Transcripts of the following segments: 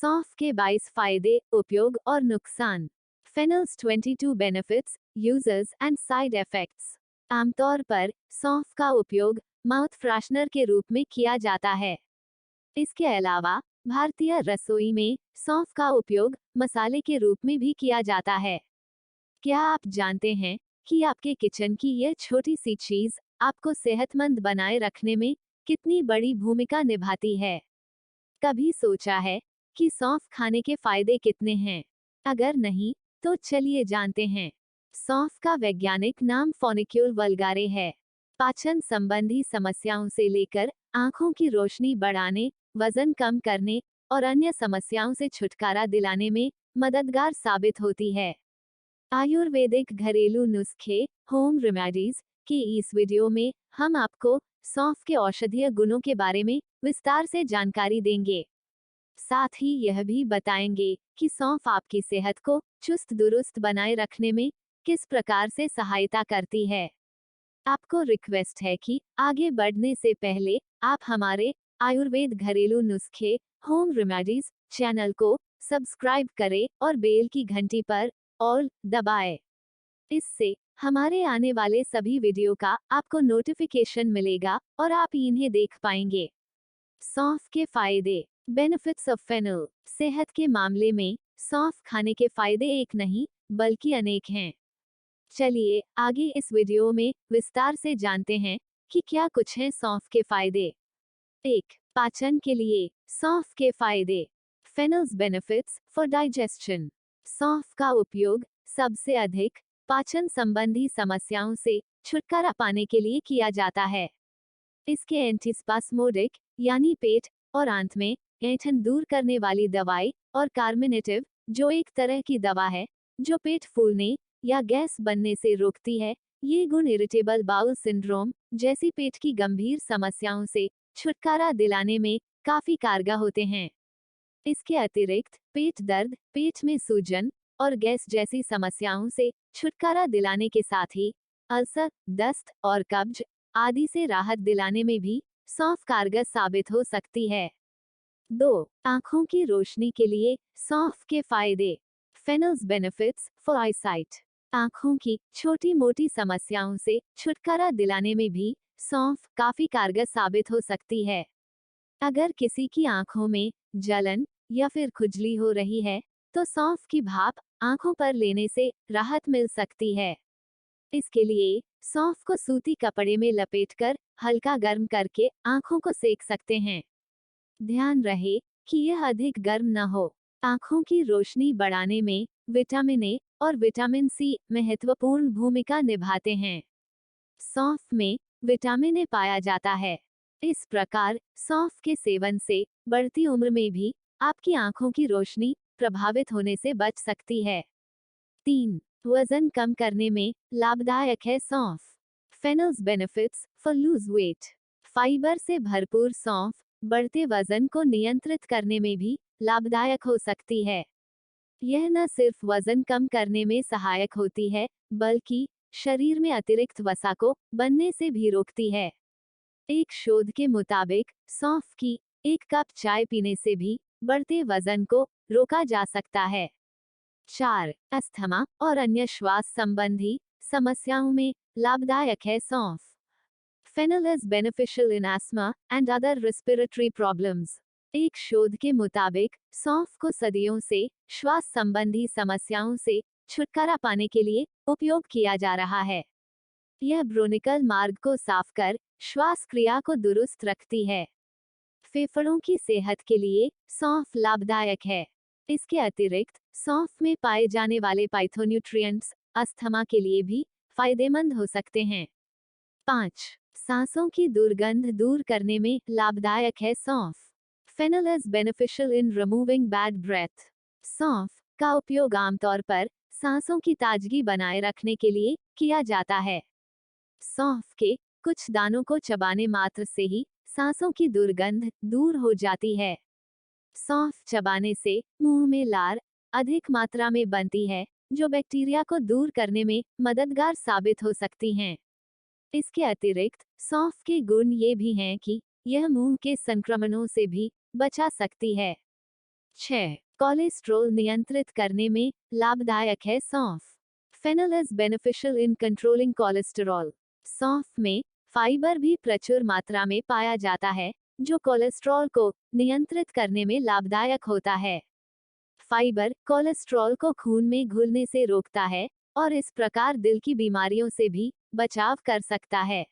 सौंफ के 22 फायदे, उपयोग और नुकसान। फेनल्स 22 benefits, users and side effects. आमतौर पर सौंफ का उपयोग माउथ फ्रेशनर के रूप में किया जाता है। इसके अलावा भारतीय रसोई में सौंफ का उपयोग मसाले के रूप में भी किया जाता है। क्या आप जानते हैं कि आपके किचन की यह छोटी सी चीज आपको सेहतमंद बनाए रखने में कितनी बड़ी भूमिका निभाती है? कभी सोचा है कि सौंफ खाने के फायदे कितने हैं? अगर नहीं, तो चलिए जानते हैं। सौंफ का वैज्ञानिक नाम फोनिक्यूल वल्गारे है। पाचन संबंधी समस्याओं से लेकर आंखों की रोशनी बढ़ाने, वजन कम करने और अन्य समस्याओं से छुटकारा दिलाने में मददगार साबित होती है। आयुर्वेदिक घरेलू नुस्खे, होम रेमेडीज की इस वीडियो में हम आपको सौंफ के औषधीय गुणों के बारे में विस्तार से जानकारी देंगे। साथ ही यह भी बताएंगे कि सौंफ आपकी सेहत को चुस्त दुरुस्त बनाए रखने में किस प्रकार से सहायता करती है। आपको रिक्वेस्ट है कि आगे बढ़ने से पहले आप हमारे आयुर्वेद घरेलू नुस्खे होम रेमेडीज चैनल को सब्सक्राइब करें और बेल की घंटी पर ऑल दबाएं। इससे हमारे आने वाले सभी वीडियो का आपको नोटिफिकेशन मिलेगा और आप इन्हें देख पाएंगे। सौंफ के फायदे। Benefits of fennel. सेहत के मामले में सौंफ खाने के फायदे एक नहीं बल्कि अनेक हैं। चलिए आगे इस वीडियो में विस्तार से जानते हैं कि क्या कुछ हैं सौंफ के फायदे। 1. पाचन के लिए सौंफ के फायदे। फेनल्स बेनिफिट्स फॉर डाइजेशन। सौंफ का उपयोग सबसे अधिक पाचन संबंधी समस्याओं से छुटकारा पाने के लिए किया जाता है। इसके एंटीस्पास्मोडिक यानी पेट और आंत में ऐंठन दूर करने वाली दवाई और कार्मिनेटिव जो एक तरह की दवा है जो पेट फूलने या गैस बनने से रोकती है, ये गुण इरिटेबल बाउल सिंड्रोम जैसी पेट की गंभीर समस्याओं से छुटकारा दिलाने में काफी कारगर होते हैं। इसके अतिरिक्त पेट दर्द, पेट में सूजन और गैस जैसी समस्याओं से छुटकारा दिलाने के साथ ही अल्सर, दस्त और कब्ज आदि से राहत दिलाने में भी सौंफ कारगर साबित हो सकती है। 2. आंखों की रोशनी के लिए सौंफ के फायदे। फेनल्स बेनिफिट्स फॉर आईसाइट। आंखों की छोटी मोटी समस्याओं से छुटकारा दिलाने में भी सौंफ काफी कारगर साबित हो सकती है। अगर किसी की आंखों में जलन या फिर खुजली हो रही है, तो सौंफ की भाप आंखों पर लेने से राहत मिल सकती है। इसके लिए सौंफ को सूती कपड़े में लपेटकर हल्का गर्म करके आंखों को सेक सकते हैं। ध्यान रहे कि यह अधिक गर्म न हो। आंखों की रोशनी बढ़ाने में विटामिन ए और विटामिन सी महत्वपूर्ण भूमिका निभाते हैं। सौंफ में विटामिन ए पाया जाता है। इस प्रकार सौंफ के सेवन से बढ़ती उम्र में भी आपकी आंखों की रोशनी प्रभावित होने से बच सकती है। 3. वजन कम करने में लाभदायक है सौंफ। Fennels benefits for lose weight. Fibre से भरपूर सौंफ बढ़ते वजन को नियंत्रित करने में भी लाभदायक हो सकती है। यह न सिर्फ वजन कम करने में सहायक होती है, बल्कि शरीर में अतिरिक्त वसा को बनने से भी रोकती है। एक शोध के मुताबिक सौंफ की 1 कप चाय पीने से भी बढ़ते वजन को रोका जा सकता है। 4. अस्थमा और अन्य श्वास संबंधी समस्याओं में लाभदायक है सौंफ। Fennel is beneficial in asthma and other respiratory problems. एक शोध के मुताबिक सौंफ को सदियों से श्वास संबंधी समस्याओं से छुटकारा पाने के लिए उपयोग किया जा रहा है। यह ब्रोनिकल मार्ग को साफ कर श्वास क्रिया को दुरुस्त रखती है। फेफड़ों की सेहत के लिए सौंफ लाभदायक है। इसके अतिरिक्त सौंफ में पाए जाने वाले पाइथोन्यूट्रिएंट्स अस्थमा के लिए भी फायदेमंद हो सकते हैं। 5. सांसों की दुर्गंध दूर करने में लाभदायक है सौंफ। Fennel is beneficial in removing bad breath. सौंफ का उपयोग आमतौर पर सांसों की ताजगी बनाए रखने के लिए किया जाता है। सौंफ के कुछ दानों को चबाने मात्र से ही सांसों की दुर्गंध दूर हो जाती है। सौंफ चबाने से मुंह में लार अधिक मात्रा में बनती है, जो बैक्टीरिया को दूर करने में मददगार साबित हो सकती हैं। इसके अतिरिक्त सौंफ के गुण ये भी हैं कि यह मुंह के संक्रमणों से भी बचा सकती है। 6. कोलेस्ट्रॉल नियंत्रित करने में लाभदायक है सौंफ। Fennel is beneficial in controlling cholesterol. सौंफ में फाइबर भी प्रचुर मात्रा में पाया जाता है, जो कोलेस्ट्रॉल को नियंत्रित करने में लाभदायक होता है। फाइबर कोलेस्ट्रॉल को खून में घुलने से रोकता है और इस प्रकार दिल की बीमारियों से भी बचाव कर सकता है।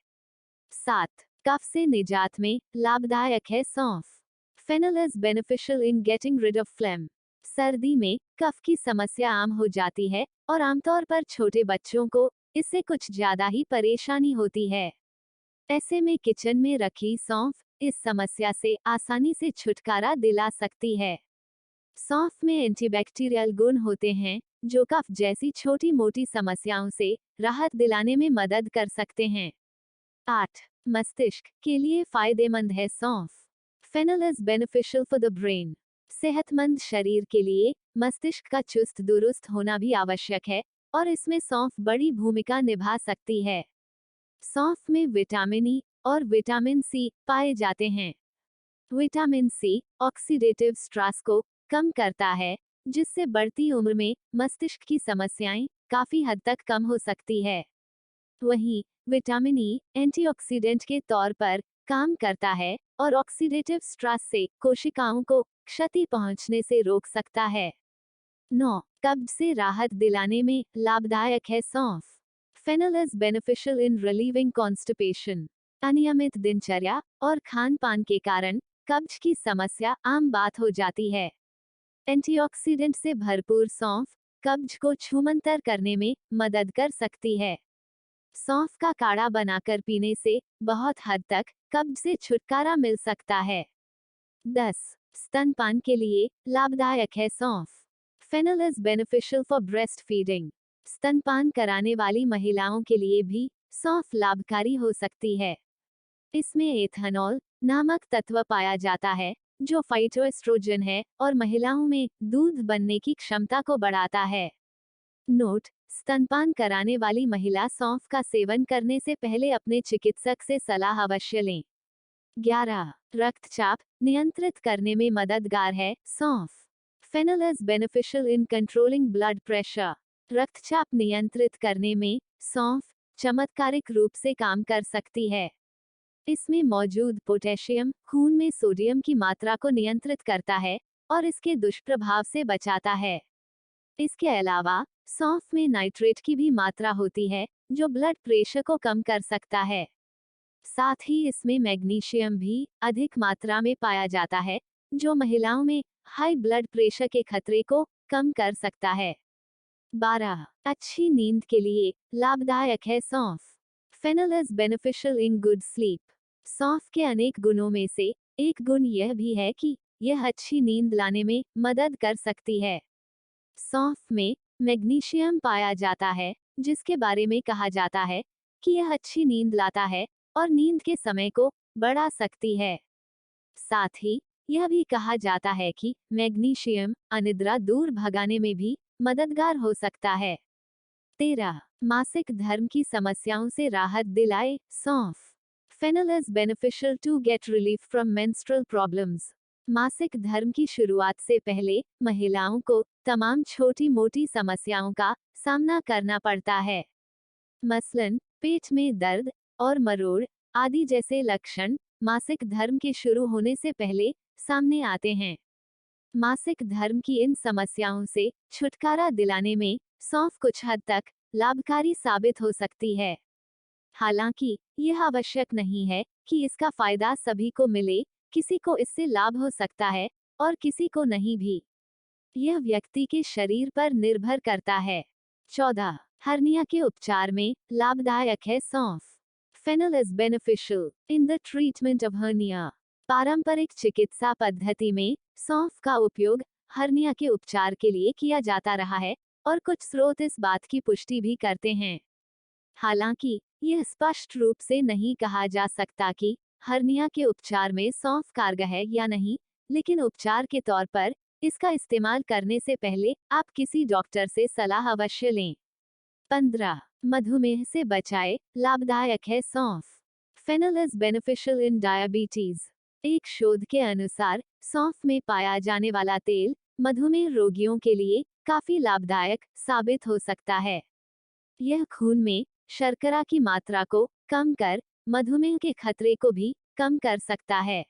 7. कफ से निजात में लाभदायक है सौंफ। Fennel is beneficial in getting rid of phlegm. सर्दी में कफ की समस्या आम हो जाती है और आमतौर पर छोटे बच्चों को इससे कुछ ज्यादा ही परेशानी होती है। ऐसे में किचन में रखी सौंफ इस समस्या से आसानी से छुटकारा दिला सकती है। सौंफ में एंटीबैक्टीरियल गुण होते हैं जो कफ जैसी छोटी मोटी समस्याओं से राहत दिलाने में मदद कर सकते हैं। 8. मस्तिष्क के लिए फायदेमंद है सौंफ। Fennel is beneficial for the brain. सेहतमंद शरीर के लिए मस्तिष्क का चुस्त दुरुस्त होना भी आवश्यक है और इसमें सौंफ बड़ी भूमिका निभा सकती है। सौंफ में विटामिन ई और विटामिन सी पाए जाते हैं। विटामिन सी ऑक्सीडेटिव स्ट्रेस को कम करता है, जिससे बढ़ती उम्र में मस्तिष्क की समस्याएं काफी हद तक कम हो सकती है। वहीं विटामिन ई एंटीऑक्सीडेंट के तौर पर काम करता है और ऑक्सीडेटिव स्ट्रेस से कोशिकाओं को क्षति पहुंचने से रोक सकता है। 9. कब्ज से राहत दिलाने में लाभदायक है सौंफ। Fennel is beneficial in relieving constipation. अनियमित दिनचर्या और खान पान के कारण कब्ज की समस्या आम बात हो जाती है। एंटीऑक्सीडेंट से भरपूर सौंफ कब्ज को छूमंतर करने में मदद कर सकती है। सौंफ का काढ़ा बनाकर पीने से बहुत हद तक कब्ज से छुटकारा मिल सकता है। 10. स्तनपान के लिए लाभदायक है सौंफ। Fennel is beneficial for breast feeding. स्तनपान कराने वाली महिलाओं के लिए भी सौंफ लाभकारी हो सकती है। इसमें एथेनॉल नामक तत्व पाया जाता है जो फाइटोएस्ट्रोजन है और महिलाओं में दूध बनने की क्षमता को बढ़ाता है। नोट: स्तनपान कराने वाली महिला सौंफ का सेवन करने से पहले अपने चिकित्सक से सलाह अवश्य लें। 11. रक्तचाप नियंत्रित करने में मददगार है सौंफ। Fennel is beneficial in controlling blood pressure. रक्तचाप नियंत्रित करने में सौंफ चमत्कारिक रूप से काम कर सकती है। इसमें मौजूद पोटेशियम खून में सोडियम की मात्रा को नियंत्रित करता है और इसके दुष्प्रभाव से बचाता है। इसके अलावा सौंफ में नाइट्रेट की भी मात्रा होती है जो ब्लड प्रेशर को कम कर सकता है। साथ ही इसमें मैग्नीशियम भी अधिक मात्रा में पाया जाता है जो महिलाओं में हाई ब्लड प्रेशर के खतरे को कम कर सकता है। 12. अच्छी नींद के लिए लाभदायक है सौंफ। Fennel is beneficial in good sleep. सौंफ के अनेक गुणों में से एक गुण यह भी है कि यह अच्छी नींद लाने में मदद कर सकती है। सौंफ में मैग्नीशियम पाया जाता है जिसके बारे में कहा जाता है कि यह अच्छी नींद लाता है और नींद के समय को बढ़ा सकती है। साथ ही यह भी कहा जाता है कि मैग्नीशियम अनिद्रा दूर भगाने में भी मददगार हो सकता है। 13. मासिक धर्म की समस्याओं से राहत दिलाए सौंफ। Fennel is beneficial to get relief from menstrual problems. मासिक धर्म की शुरुआत से पहले महिलाओं को तमाम छोटी मोटी समस्याओं का सामना करना पड़ता है। मसलन पेट में दर्द और मरोड़ आदि जैसे लक्षण मासिक धर्म के शुरू होने से पहले सामने आते हैं। मासिक धर्म की इन समस्याओं से छुटकारा दिलाने में सौंफ कुछ हद तक लाभकारी साबित हो सकती है। हालांकि यह आवश्यक नहीं है कि इसका फायदा सभी को मिले, किसी को इससे लाभ हो सकता है और किसी को नहीं भी। यह व्यक्ति के शरीर पर निर्भर करता है। 14. हर्निया के उपचार में लाभदायक है सौंफ। Fennel is beneficial in the treatment of hernia. पारंपरिक चिकित्सा पद्धति में सौंफ का उपयोग हर्निया के उपचार के लिए किया जाता रहा है और कुछ स्रोत इस बात की पुष्टि भी करते हैं। हालांकि यह स्पष्ट रूप से नहीं कहा जा सकता कि हर्निया के उपचार में सौंफ कारगर है या नहीं, लेकिन उपचार के तौर पर इसका इस्तेमाल करने से पहले आप किसी डॉक्टर से सलाह अवश्य लें। 15. मधुमेह से बचाए लाभदायक है सौंफ। Fennel is beneficial in diabetes. एक शोध के अनुसार सौंफ में पाया जाने वाला तेल मधुमेह रोगियों के लिए काफी लाभदायक साबित हो सकता है। यह खून में शर्करा की मात्रा को कम कर मधुमेह के खतरे को भी कम कर सकता है।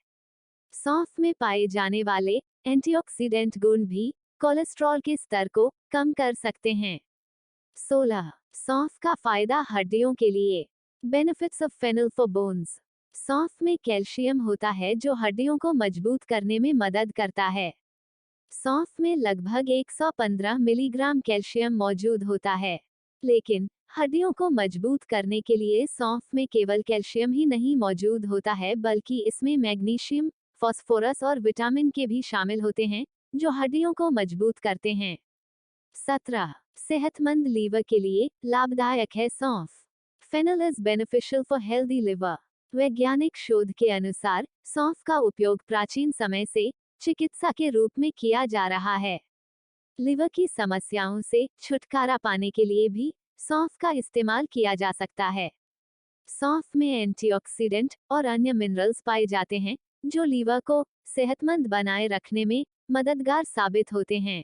सौंफ में पाए जाने वाले एंटीऑक्सीडेंट गुण भी कोलेस्ट्रॉल के स्तर को कम कर सकते हैं। 16. सौंफ का फायदा हड्डियों के लिए। Benefits of fennel for bones. सौंफ में कैल्शियम होता है जो हड्डियों को मजबूत करने में मदद करता है। सौंफ में लगभग 115 मिलीग्राम कैल्शियम मौजूद होता है। लेकिन हड्डियों को मजबूत करने के लिए सौंफ में केवल कैल्शियम ही नहीं मौजूद होता है, बल्कि इसमें मैग्नीशियम, फास्फोरस और विटामिन के भी शामिल होते हैं, जो हड्डियों को मजबूत करते हैं। 17. सेहतमंद लीवर के लिए लाभदायक है सौंफ। Fennel is beneficial for healthy liver. वैज्ञानिक शोध के अनुसार सौंफ का उपयोग प्राचीन समय से चिकित्सा के रूप में किया जा रहा है। लिवर की समस्याओं से छुटकारा पाने के लिए भी सौंफ का इस्तेमाल किया जा सकता है। सौंफ में एंटीऑक्सीडेंट और अन्य मिनरल्स पाए जाते हैं जो लीवर को सेहतमंद बनाए रखने में मददगार साबित होते हैं।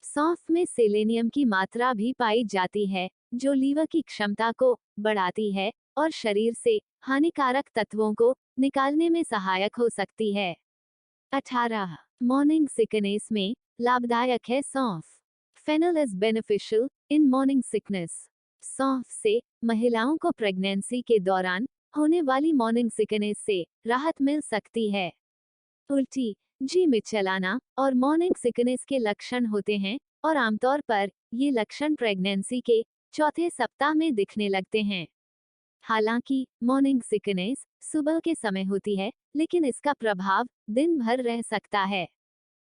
सौंफ में सेलेनियम की मात्रा भी पाई जाती है जो लीवर की क्षमता को बढ़ाती है और शरीर से हानिकारक तत्वों को निकालने में सहायक हो सकती है। 18. मॉर्निंग सिकनेस में लाभदायक है सौंफ। Fennel is beneficial in morning sickness. सौंफ से महिलाओं को प्रेगनेंसी के दौरान होने वाली मॉर्निंग सिकनेस से राहत मिल सकती है। उल्टी, जी में चलाना और मॉर्निंग सिकनेस के लक्षण होते हैं और आमतौर पर ये लक्षण प्रेगनेंसी के चौथे सप्ताह में दिखने लगते हैं। हालांकि मॉर्निंग सिकनेस सुबह के समय होती है, लेकिन इसका प्रभाव दिन भर रह सकता है।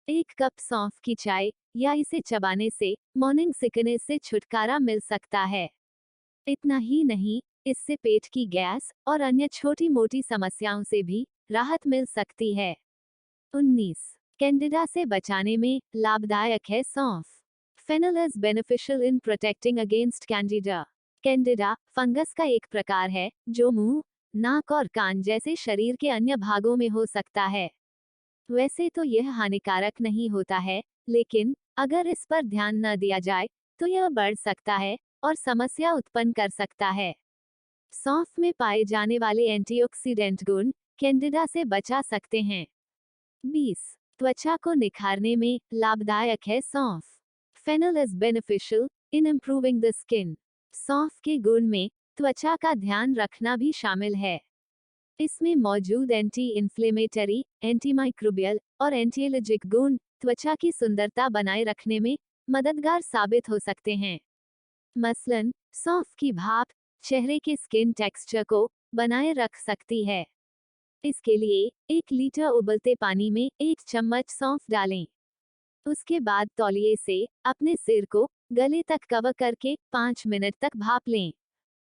1 कप सौंफ की चाय या इसे चबाने से मॉर्निंग सिकनेस से छुटकारा मिल सकता है। इतना ही नहीं, इससे पेट की गैस और अन्य छोटी मोटी समस्याओं से भी राहत मिल सकती है। 19. कैंडिडा से बचाने में लाभदायक है सौंफ। Fennel is beneficial in protecting against candida. Candida fungus का एक प्रकार है जो मुंह, नाक और कान जैसे शरीर के अन्य भागों में हो सकता है। वैसे तो यह हानिकारक नहीं होता है, लेकिन अगर इस पर ध्यान न दिया जाए तो यह बढ़ सकता है और समस्या उत्पन्न कर सकता है। सौंफ में पाए जाने वाले एंटीऑक्सीडेंट गुण कैंडिडा से बचा सकते हैं। 20. त्वचा को निखारने में लाभदायक है सौंफ। Fennel is beneficial in improving the skin. सौंफ के गुण में त्वचा का ध्यान रखना भी शामिल है। इसमें मौजूद एंटी इन्फ्लेमेटरी, एंटीमाइक्रोबियल और एंटीएलर्जिक गुण त्वचा की सुंदरता बनाए रखने में मददगार साबित हो सकते हैं। मसलन, सौंफ की भाप चेहरे के स्किन टेक्सचर को बनाए रख सकती है। इसके लिए 1 लीटर उबलते पानी में 1 चम्मच सौंफ डालें। उसके बाद तौलिए से अपने सिर को गले तक कवर करके 5 मिनट तक भाप लें।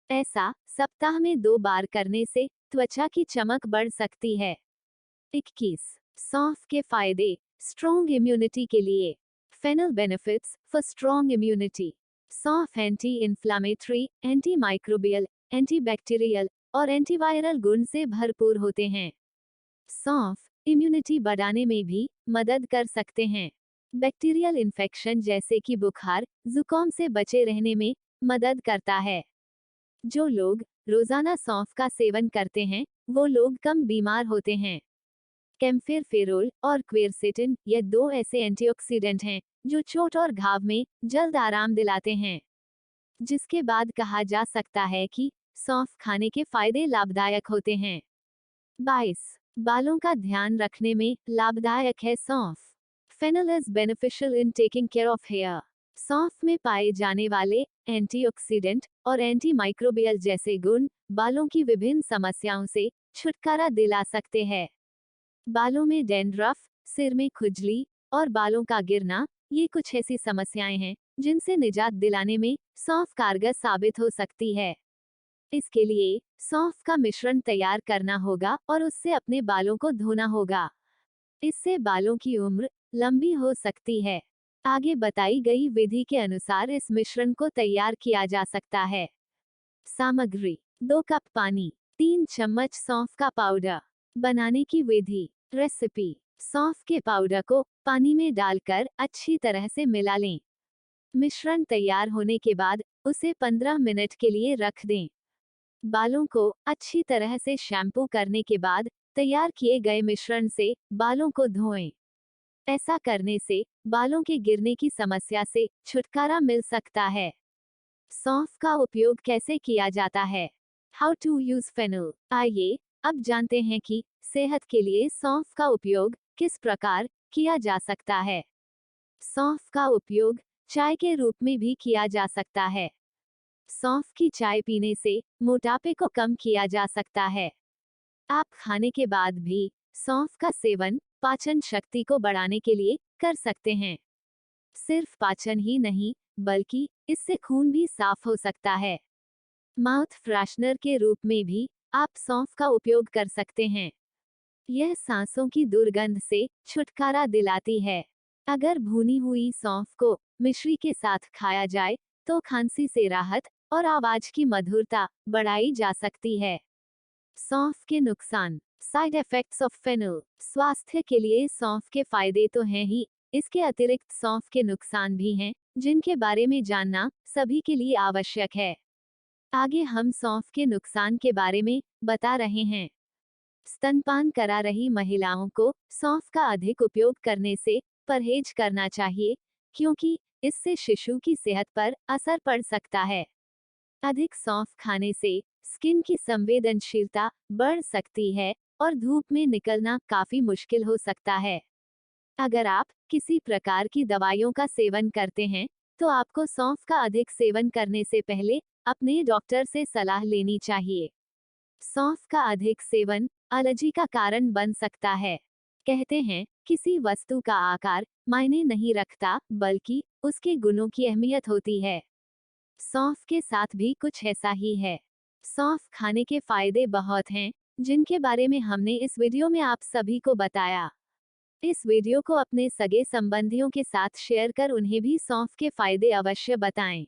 ऐसा सप्ताह में 2 बार करने से त्वचा की चमक बढ़ सकती है। 21. सौंफ के फायदे स्ट्रॉन्ग इम्यूनिटी के लिए। Fennel benefits for strong immunity. सौंफ anti inflammatory, anti microbial, antibacterial और एंटीवायरल गुण से भरपूर होते हैं। सौंफ इम्यूनिटी बढ़ाने में भी मदद कर सकते हैं। बैक्टीरियल इन्फेक्शन जैसे कि बुखार, जुकाम से बचे रहने में मदद करता है। जो लोग रोजाना सौंफ का सेवन करते हैं, वो लोग कम बीमार होते हैं। कैम्फेरफेरोल और क्वेरसेटिन ये 2 ऐसे एंटीऑक्सीडेंट हैं जो चोट और घाव में जल्द आराम दिलाते हैं। जिसके बाद कहा जा सकता है कि सौंफ खाने के फायदे लाभदायक होते हैं। 22. बालों का ध्यान रखने में लाभदायक है सौंफ। Fennel is beneficial in taking care of hair. सौंफ में पाए जाने वाले एंटीऑक्सीडेंट और एंटीमाइक्रोबियल जैसे गुण बालों की विभिन्न समस्याओं से छुटकारा दिला सकते हैं। बालों में डैंड्रफ, सिर में खुजली और बालों का गिरना, ये कुछ ऐसी समस्याएं हैं जिनसे निजात दिलाने में सौंफ कारगर साबित हो सकती है। इसके लिए सौंफ का मिश्रण तैयार करना होगा और उससे अपने बालों को धोना होगा। इससे बालों की उम्र लंबी हो सकती है। आगे बताई गई विधि के अनुसार इस मिश्रण को तैयार किया जा सकता है। सामग्री: 2 कप पानी, 3 चम्मच सौंफ का पाउडर। बनाने की विधि: रेसिपी। सौंफ के पाउडर को पानी में डालकर अच्छी तरह से मिला लें। मिश्रण तैयार होने के बाद उसे 15 मिनट के लिए रख दें। बालों को अच्छी तरह से शैम्पू करने के बाद तैयार किए गए मिश्रण से बालों को धोएं। ऐसा करने से बालों के गिरने की समस्या से छुटकारा मिल सकता है। सौंफ का उपयोग कैसे किया जाता है? How to use fennel. आइए अब जानते हैं कि सेहत के लिए सौंफ का उपयोग किस प्रकार किया जा सकता है। सौंफ का उपयोग चाय के रूप में भी किया जा सकता है। सौंफ की चाय पीने से मोटापे को कम किया जा सकता है। आप खाने के बाद भी सौंफ का सेवन पाचन शक्ति को बढ़ाने के लिए कर सकते हैं। सिर्फ पाचन ही नहीं, बल्कि इससे खून भी साफ हो सकता है। माउथ फ्रेशनर के रूप में भी आप सौंफ का उपयोग कर सकते हैं। यह सांसों की दुर्गंध से छुटकारा दिलाती है। अगर भुनी हुई सौंफ को मिश्री के साथ खाया जाए तो खांसी से राहत और आवाज की मधुरता बढ़ाई जा सकती है। सौंफ के नुकसान। Side effects of fennel. स्वास्थ्य के लिए सौंफ के फायदे तो हैं ही, इसके अतिरिक्त सौंफ के नुकसान भी हैं, जिनके बारे में जानना सभी के लिए आवश्यक है। आगे हम सौंफ के नुकसान के बारे में बता रहे हैं। स्तनपान करा रही महिलाओं को सौंफ का अधिक उपयोग करने से परहेज करना चाहिए, क्योंकि इससे शिशु की सेहत पर असर पड़ सकता है। अधिक सौंफ खाने से स्किन की संवेदनशीलता बढ़ सकती है और धूप में निकलना काफी मुश्किल हो सकता है। अगर आप किसी प्रकार की दवाइयों का सेवन करते हैं, तो आपको सौंफ का अधिक सेवन करने से पहले अपने डॉक्टर से सलाह लेनी चाहिए। सौंफ का अधिक सेवन एलर्जी का कारण बन सकता है। कहते हैं, किसी वस्तु का आकार मायने नहीं रखता, बल्कि उसके गुणों की अहमियत होती है। सौंफ के साथ भी कुछ ऐसा ही है। सौंफ खाने के फायदे बहुत हैं, जिनके बारे में हमने इस वीडियो में आप सभी को बताया। इस वीडियो को अपने सगे संबंधियों के साथ शेयर कर उन्हें भी सौंफ के फायदे अवश्य बताएं।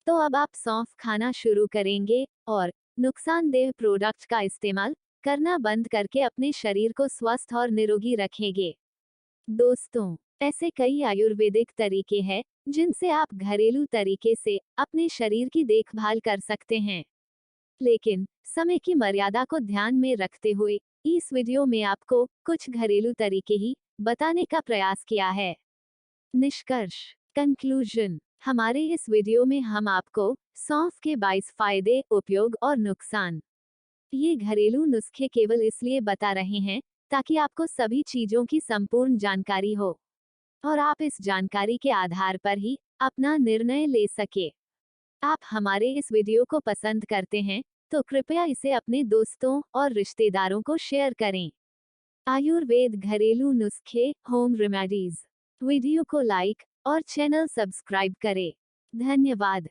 तो अब आप सौंफ खाना शुरू करेंगे और नुकसानदेह प्रोडक्ट का इस्तेमाल करना बंद करके अपने शरीर को स्वस्थ और निरोगी रखेंगे। दोस्तों, ऐसे कई आयुर्वेदिक तरीके हैं जिनसे आप घरेलू तरीके से अपने शरीर की देखभाल कर सकते हैं। लेकिन समय की मर्यादा को ध्यान में रखते हुए इस वीडियो में आपको कुछ घरेलू तरीके ही बताने का प्रयास किया है। निष्कर्ष, कंक्लूजन। हमारे इस वीडियो में हम आपको सौंफ के 22 फायदे, उपयोग और नुकसान, ये घरेलू नुस्खे केवल इसलिए बता रहे हैं ताकि आपको सभी चीजों की संपूर्ण जानकारी हो और आप इस जानकारी के आधार पर ही अपना निर्णय ले सके। आप हमारे इस वीडियो को पसंद करते हैं तो कृपया इसे अपने दोस्तों और रिश्तेदारों को शेयर करें। आयुर्वेद घरेलू नुस्खे, होम रेमेडीज वीडियो को लाइक और चैनल सब्सक्राइब करें। धन्यवाद।